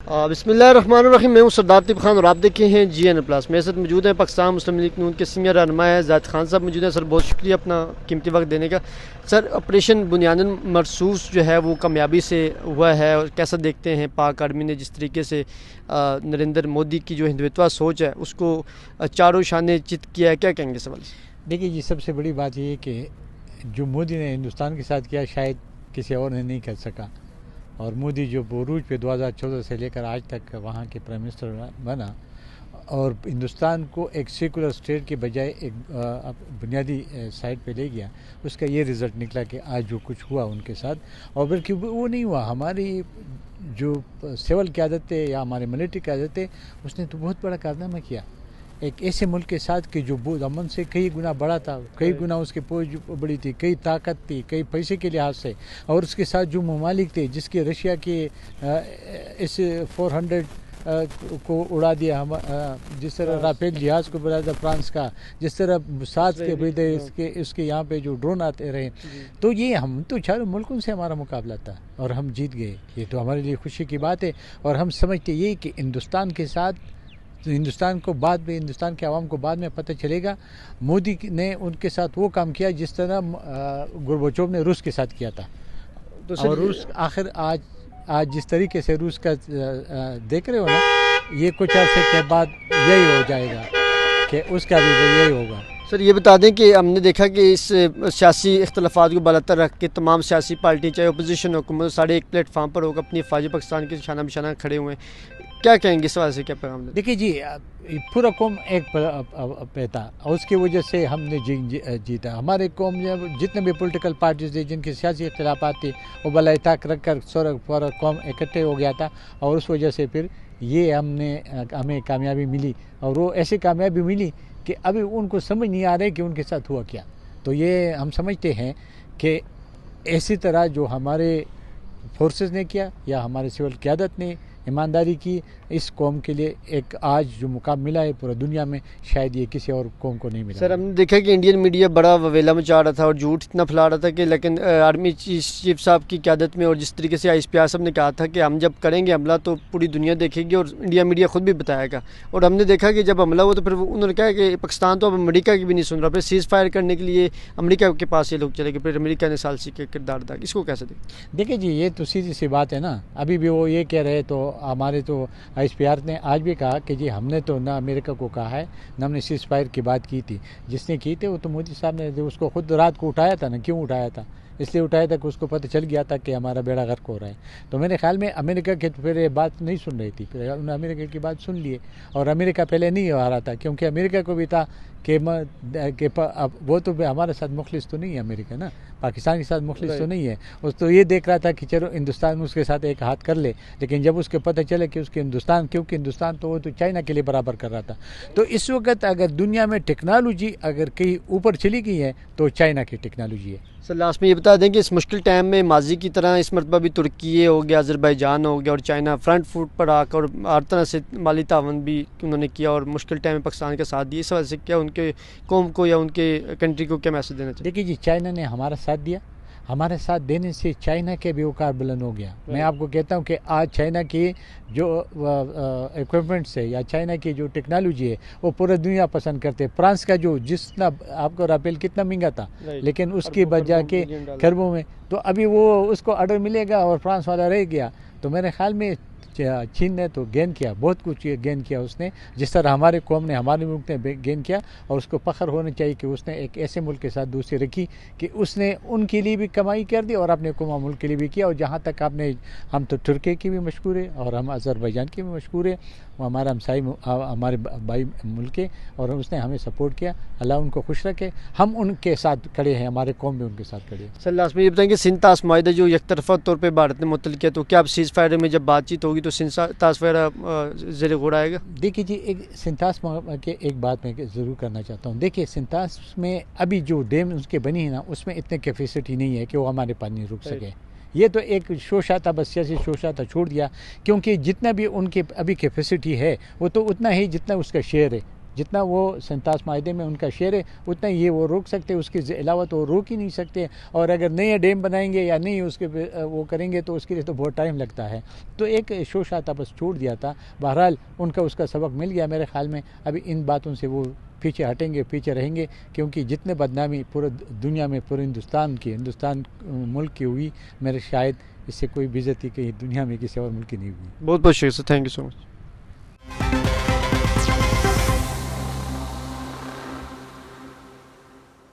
بسم اللہ الرحمن الرحیم. میں ہوں سردار طیب خان اور آپ دیکھے ہیں GN+. میرے ساتھ موجود ہیں پاکستان مسلم لیگ نون کے سینئر رہنما ہے زاہد خان صاحب موجود ہیں. سر بہت شکریہ اپنا قیمتی وقت دینے کا. سر آپریشن بنیاداً مرصوص جو ہے وہ کامیابی سے ہوا ہے اور کیسا دیکھتے ہیں پاک آرمی نے جس طریقے سے نریندر مودی کی جو ہندوتوا سوچ ہے اس کو چاروں شانے چت کیا ہے, کیا کہیں گے سوال؟ دیکھیے جی, سب سے بڑی بات یہ ہے کہ جو مودی نے ہندوستان کے ساتھ کیا شاید کسی اور نے نہیں کر سکا. اور مودی جو عروج پہ 2014 سے لے کر آج تک وہاں کے پرائم منسٹر بنا اور ہندوستان کو ایک سیکولر اسٹیٹ کے بجائے ایک بنیادی سائٹ پہ لے گیا, اس کا یہ رزلٹ نکلا کہ آج جو کچھ ہوا ان کے ساتھ. اور بلکہ وہ نہیں ہوا, ہماری جو سول قیادت ہے یا ہمارے ملٹری قیادت ہے اس نے تو بہت بڑا کارنامہ کیا ایک ایسے ملک کے ساتھ کہ جو امن سے کئی گنا بڑا تھا, کئی گنا اس کی پوچھ بڑی تھی, کئی طاقت تھی, کئی پیسے کے لحاظ سے. اور اس کے ساتھ جو ممالک تھے جس کے رشیا کے اس 400 کو اڑا دیا, جس طرح رافیل جہاز کو بڑھا دیا فرانس کا, جس طرح ساتھ کے بڑھے اس کے یہاں پہ جو ڈرون آتے رہے, تو یہ ہم تو چاروں ملکوں سے ہمارا مقابلہ تھا اور ہم جیت گئے. یہ تو ہمارے لیے خوشی کی بات ہے. اور ہم سمجھتے یہ کہ ہندوستان کے ساتھ ہندوستان کو بعد میں ہندوستان کے عوام کو بعد میں پتہ چلے گا مودی نے ان کے ساتھ وہ کام کیا جس طرح گورباچوف نے روس کے ساتھ کیا تھا. اور روس آخر آج جس طریقے سے روس کا دیکھ رہے ہو نا, یہ کچھ عرصے کے بعد یہی ہو جائے گا کہ اس کا بھی یہی ہوگا. سر یہ بتا دیں کہ ہم نے دیکھا کہ اس سیاسی اختلافات کو بالاتر رکھ کے تمام سیاسی پارٹیاں چاہے اپوزیشن حکومت سارے ایک پلیٹ فارم پر ہوگا اپنی افواج پاکستان کے شانہ بشانہ کھڑے ہوئے ہیں. کیا کہیں گے اس وجہ سے, کیا پیغام دیں؟ دیکھیے جی, پورا قوم ایک پہ تھا اور اس کی وجہ سے ہم نے جیتا. ہمارے قوم جتنے بھی پولیٹیکل پارٹیز تھے جن کے سیاسی اختلافات تھے وہ بلا اتفاق رکھ کر پورا قوم اکٹھے ہو گیا تھا اور اس وجہ سے پھر یہ ہمیں کامیابی ملی. اور وہ ایسی کامیابی ملی کہ ابھی ان کو سمجھ نہیں آ رہا ہے کہ ان کے ساتھ ہوا کیا. تو یہ ہم سمجھتے ہیں کہ اسی طرح جو ہمارے فورسز نے کیا یا ہمارے سول قیادت نے ایمانداری کی, اس قوم کے لیے ایک آج جو مقام ملا ہے پورا دنیا میں شاید یہ کسی اور قوم کو نہیں ملا. سر ہم نے دیکھا کہ انڈین میڈیا بڑا وویلا مچا رہا تھا اور جھوٹ اتنا پھیلا رہا تھا کہ لیکن آرمی چیف صاحب کی قیادت میں اور جس طریقے سے ISPR صاحب نے کہا تھا کہ ہم جب کریں گے حملہ تو پوری دنیا دیکھے گی اور انڈیا میڈیا خود بھی بتائے گا. اور ہم نے دیکھا کہ جب حملہ ہوا تو پھر انہوں نے کہا کہ پاکستان تو اب امریکہ کی بھی نہیں سن رہا, پھر سیز فائر کرنے کے لیے امریکہ کے پاس یہ لوگ چلے گئے, پھر امریکہ نے ثالثی کے کردار ادا. اس کو کیسے دیکھیں؟ دیکھیں جی, یہ تو سیدھی سی بات ہے نا. ابھی بھی وہ یہ کہہ رہے تو ہمارے تو ISPR نے آج بھی کہا کہ جی ہم نے تو نہ امریکہ کو کہا ہے نہ ہم نے سیز فائر کی بات کی تھی. جس نے کی تھی وہ تو مودی صاحب نے اس کو خود رات کو اٹھایا تھا نا. کیوں اٹھایا تھا؟ اس لیے اٹھایا تھا کہ اس کو پتہ چل گیا تھا کہ ہمارا بیڑا غرق ہو رہا ہے. تو میرے خیال میں امریکہ کے پھر یہ بات نہیں سن رہی تھی, پھر انہوں نے امریکہ کی بات سن لیے. اور امریکہ پہلے نہیں آ رہا تھا کیونکہ امریکہ کو بھی تھا کہ وہ تو ہمارے ساتھ مخلص تو نہیں ہے امریکہ نا, پاکستان کے ساتھ مخلص تو نہیں ہے. اس تو یہ دیکھ رہا تھا کہ چلو ہندوستان اس کے ساتھ ایک ہاتھ کر لے, لیکن جب اس کو پتہ چلے کہ اس کے ہندوستان, کیونکہ ہندوستان تو وہ تو چائنا کے لیے برابر کر رہا تھا. تو اس وقت اگر دنیا میں ٹیکنالوجی اگر کہیں اوپر چلی گئی ہے تو چائنا کی ٹیکنالوجی ہے. سر لاسٹ میں یہ بتا دیں کہ اس مشکل ٹائم میں ماضی کی طرح اس مرتبہ بھی ترکی ہو گیا, آذربائیجان ہو گیا اور چائنا فرنٹ فوٹ پر آ کر ہر طرح سے مالی تعاون بھی انہوں نے کیا اور مشکل ٹائم میں پاکستان کا ساتھ دیا. اس وجہ سے کیا ان کے قوم کو یا ان کے کنٹری کو کیا میسج دینا چاہیے؟ دیکھیے جی, چائنا نے ہمارا ساتھ دیا, ہمارے ساتھ دینے سے چائنا کے بھی اوقات بلند ہو گیا. میں آپ کو کہتا ہوں کہ آج چائنا کی جو ایکوپمنٹس ہے یا چائنا کی جو ٹیکنالوجی ہے وہ پورا دنیا پسند کرتے ہیں. فرانس کا جو جتنا آپ کو رافیل کتنا مہنگا تھا لیکن اس کی بجا کے کھربوں میں, تو ابھی وہ اس کو آرڈر ملے گا اور فرانس والا رہ گیا. تو میرے خیال میں چین نے تو گین کیا, بہت کچھ گین کیا اس نے, جس طرح ہمارے قوم نے ہمارے ملک نے گین کیا. اور اس کو فخر ہونا چاہیے کہ اس نے ایک ایسے ملک کے ساتھ دوستی رکھی کہ اس نے ان کے لیے بھی کمائی کر دی اور اپنے قوم ملک کے لیے بھی کیا. اور جہاں تک ہم تو ترکی کی بھی مشہور ہے اور ہم آذربائیجان کی بھی مشہور ہے, وہ ہمارا ہمسائی ہمارے بھائی ملک ہے اور اس نے ہمیں سپورٹ کیا. اللہ ان کو خوش رکھے, ہم ان کے ساتھ کھڑے ہیں, ہمارے قوم بھی ان کے ساتھ کھڑے ہیں. سر لاسٹ میں یہ بتائیں کہ سندھ طاس معاہدہ جو یک طرفہ طور پہ بھارت نے معطل کیا, تو کیا اب سیز فائر میں جب بات چیت ہوگی تو سندھ طاس وغیرہ زیر غور آئے گا؟ دیکھیے جی, ایک سندھ طاس کے ایک بات میں ضرور کرنا چاہتا ہوں. دیکھیے سندھ طاس میں ابھی جو ڈیم اس کے بنی ہے نا, اس میں اتنے کیپیسٹی نہیں ہے کہ وہ ہمارے پانی رک سکے. یہ تو ایک شوشہ تھا, بس سیاسی شوشہ تھا, چھوڑ دیا. کیونکہ جتنا بھی ان کے ابھی کیپیسٹی ہے وہ تو اتنا ہی جتنا اس کا شیئر ہے, جتنا وہ 47 معاہدے میں ان کا شیئر ہے اتنا یہ وہ روک سکتے، اس کے علاوہ تو وہ روک ہی نہیں سکتے، اور اگر نیا ڈیم بنائیں گے یا نہیں اس کے وہ کریں گے تو اس کے لیے تو بہت ٹائم لگتا ہے. تو ایک شوشہ تھا بس چھوڑ دیا تھا. بہرحال ان کا اس کا سبق مل گیا میرے خیال میں. ابھی ان باتوں سے وہ پیچھے ہٹیں گے، پیچھے رہیں گے، کیونکہ جتنے بدنامی پورے دنیا میں پورے ہندوستان ملک کی ہوئی، میرے شاید اس سے کوئی بے عزتی کہیں دنیا میں کسی اور ملک کی نہیں ہوئی. بہت بہت شکریہ سر، تھینک یو سو مچ.